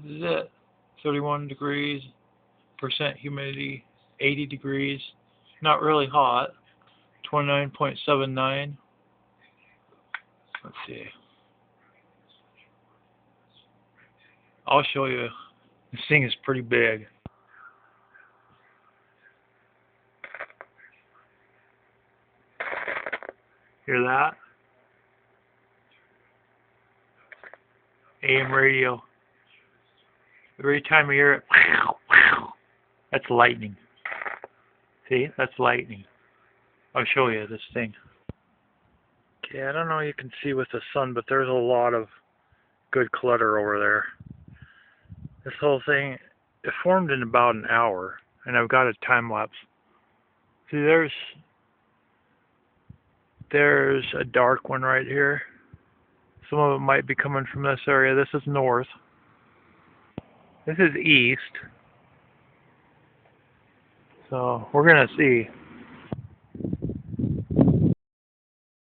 This is it. 31 degrees, percent humidity, 80 degrees. Not really hot. 29.79. Let's see. I'll show you. This thing is pretty big. Hear that? AM radio. Every time you hear it, that's lightning. See? That's lightning. I'll show you this thing. Okay, I don't know if you can see with the sun, but there's a lot of good clutter over there. This whole thing, it formed in about an hour, and I've got a time lapse. See, there's a dark one right here. Some of it might be coming from this area. This is north. This is east. So we're gonna see.